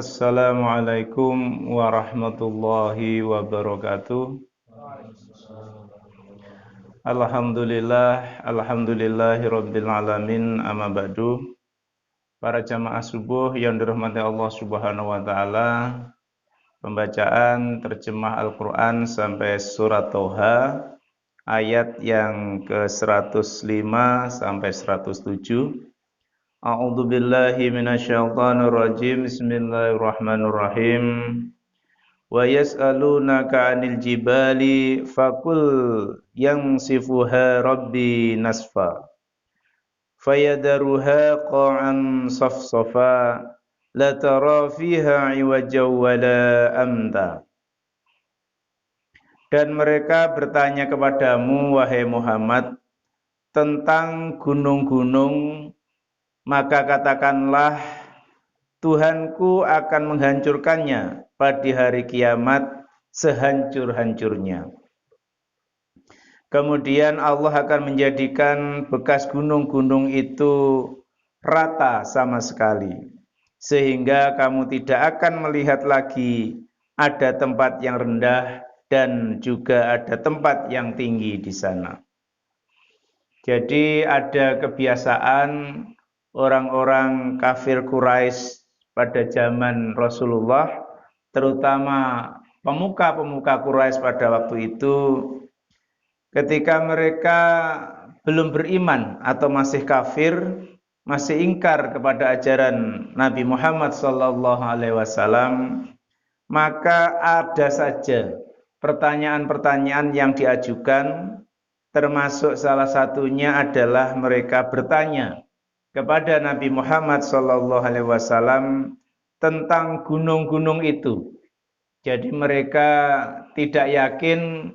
Assalamualaikum warahmatullahi wabarakatuh. Alhamdulillahirabbil alamin, amma ba'du. Para jamaah subuh yang dirahmati Allah Subhanahu wa taala, pembacaan terjemah Al-Qur'an sampai surat Toha ayat yang ke-105 sampai 107. A'udzu billahi minasyaitonir rajim. Bismillahirrahmanirrahim. Wa yas'alunaka 'anil jibali faqul yansifuha rabbi nasfa. Fayadharuha qa'an safsafa la tara fiha 'iwajan wala amta. Dan mereka bertanya kepadamu wahai Muhammad tentang gunung-gunung, maka katakanlah, Tuhanku akan menghancurkannya pada hari kiamat sehancur-hancurnya. Kemudian Allah akan menjadikan bekas gunung-gunung itu rata sama sekali, sehingga kamu tidak akan melihat lagi ada tempat yang rendah dan juga ada tempat yang tinggi di sana. Jadi ada kebiasaan orang-orang kafir Quraisy pada zaman Rasulullah, terutama pemuka-pemuka Quraisy pada waktu itu, ketika mereka belum beriman atau masih kafir, masih ingkar kepada ajaran Nabi Muhammad SAW, maka ada saja pertanyaan-pertanyaan yang diajukan, termasuk salah satunya adalah mereka bertanya kepada Nabi Muhammad SAW tentang gunung-gunung itu. Jadi mereka tidak yakin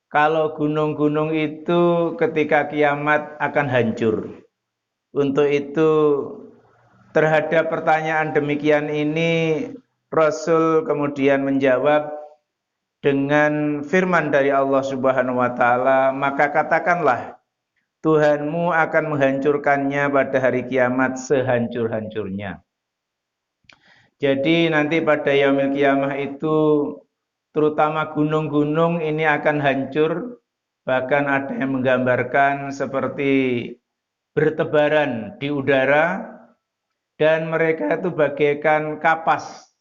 kalau gunung-gunung itu ketika kiamat akan hancur. Untuk itu, terhadap pertanyaan demikian ini, Rasul kemudian menjawab dengan firman dari Allah Subhanahu wa taala, maka katakanlah, Tuhanmu akan menghancurkannya pada hari kiamat sehancur-hancurnya. Jadi nanti pada yaumil kiamah itu, terutama gunung-gunung ini akan hancur. Bahkan ada yang menggambarkan seperti bertebaran di udara, dan mereka itu bagaikan kapas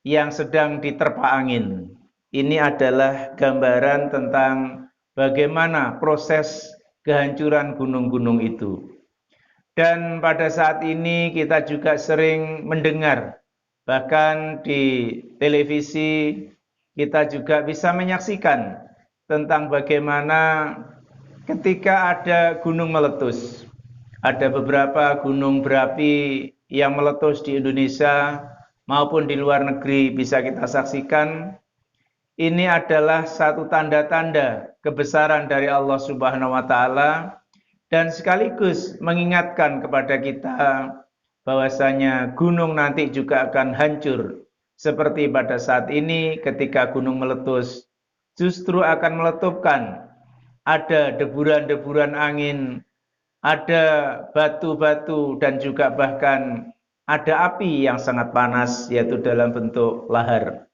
yang sedang diterpa angin. Ini adalah gambaran tentang bagaimana proses kehancuran gunung-gunung itu. Dan pada saat ini kita juga sering mendengar, bahkan di televisi kita juga bisa menyaksikan tentang bagaimana ketika ada gunung meletus. Ada beberapa gunung berapi yang meletus di Indonesia maupun di luar negeri bisa kita saksikan. Ini adalah satu tanda-tanda kebesaran dari Allah Subhanahu wa taala dan sekaligus mengingatkan kepada kita bahwasanya gunung nanti juga akan hancur. Seperti pada saat ini ketika gunung meletus, justru akan meletupkan, ada deburan-deburan angin, ada batu-batu dan juga bahkan ada api yang sangat panas, yaitu dalam bentuk lahar.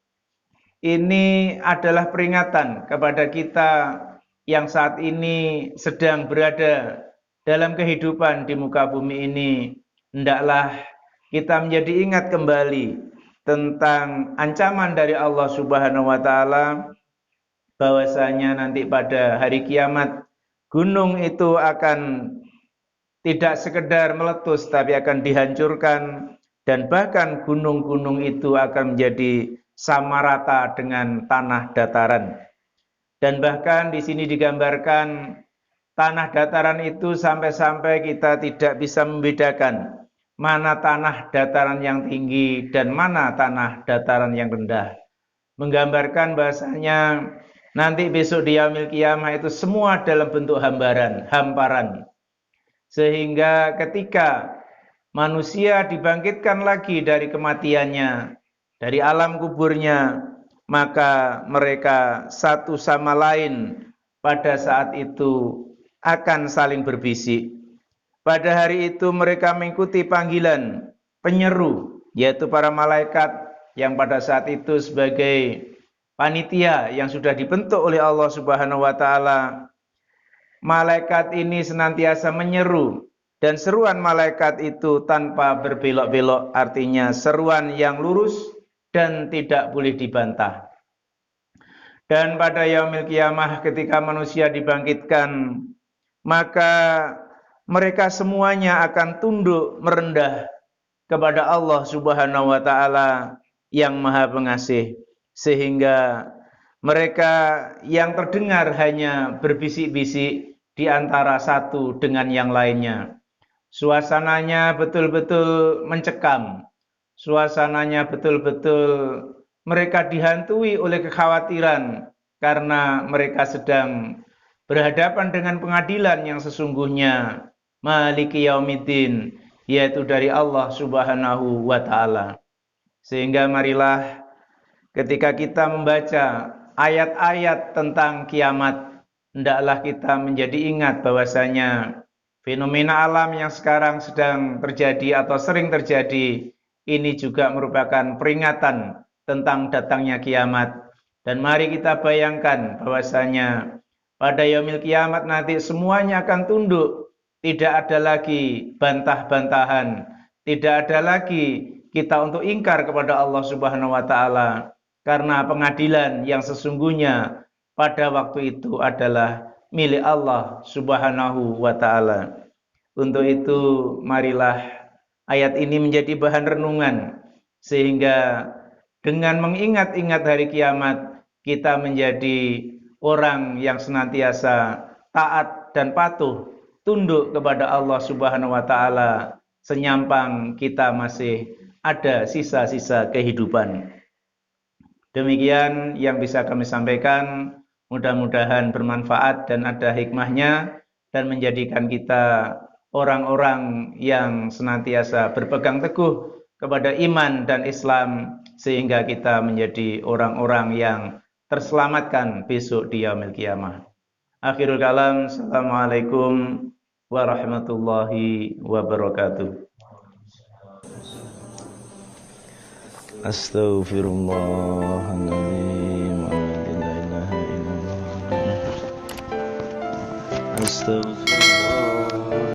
Ini adalah peringatan kepada kita yang saat ini sedang berada dalam kehidupan di muka bumi ini. Hendaklah kita menjadi ingat kembali tentang ancaman dari Allah Subhanahu wa taala, bahwasanya nanti pada hari kiamat gunung itu akan tidak sekedar meletus tapi akan dihancurkan, dan bahkan gunung-gunung itu akan menjadi sama rata dengan tanah dataran. Dan bahkan di sini digambarkan tanah dataran itu sampai-sampai kita tidak bisa membedakan mana tanah dataran yang tinggi dan mana tanah dataran yang rendah. Menggambarkan bahasanya nanti besok di yaumil kiamah itu semua dalam bentuk hambaran, hamparan. Sehingga ketika manusia dibangkitkan lagi dari kematiannya, dari alam kuburnya, maka mereka satu sama lain pada saat itu akan saling berbisik. Pada hari itu mereka mengikuti panggilan penyeru, yaitu para malaikat yang pada saat itu sebagai panitia yang sudah dibentuk oleh Allah Subhanahu wa taala, malaikat ini senantiasa menyeru, dan seruan malaikat itu tanpa berbelok-belok, artinya seruan yang lurus dan tidak boleh dibantah. Dan pada yaumil kiamah ketika manusia dibangkitkan, maka mereka semuanya akan tunduk merendah kepada Allah Subhanahu wa taala yang Maha Pengasih, sehingga mereka yang terdengar hanya berbisik-bisik di antara satu dengan yang lainnya. Suasananya betul-betul mencekam. Suasananya betul-betul mereka dihantui oleh kekhawatiran karena mereka sedang berhadapan dengan pengadilan yang sesungguhnya, Maliki Yaumiddin, yaitu dari Allah Subhanahu wa taala. Sehingga marilah ketika kita membaca ayat-ayat tentang kiamat, hendaklah kita menjadi ingat bahwasanya fenomena alam yang sekarang sedang terjadi atau sering terjadi ini juga merupakan peringatan tentang datangnya kiamat. Dan mari kita bayangkan bahwasanya pada yaumil kiamat nanti semuanya akan tunduk, tidak ada lagi bantah-bantahan, tidak ada lagi kita untuk ingkar kepada Allah Subhanahu wa taala, karena pengadilan yang sesungguhnya pada waktu itu adalah milik Allah Subhanahu wa taala. Untuk itu marilah ayat ini menjadi bahan renungan, sehingga dengan mengingat-ingat hari kiamat kita menjadi orang yang senantiasa taat dan patuh, tunduk kepada Allah Subhanahu wa taala senyampang kita masih ada sisa-sisa kehidupan. Demikian yang bisa kami sampaikan, mudah-mudahan bermanfaat dan ada hikmahnya dan menjadikan kita orang-orang yang senantiasa berpegang teguh kepada iman dan Islam, sehingga kita menjadi orang-orang yang terselamatkan besok di yaumil kiamah. Akhirul kalam, assalamualaikum warahmatullahi wabarakatuh. Astaghfirullahaladzim, la ilaha illallah. Astaghfirullah.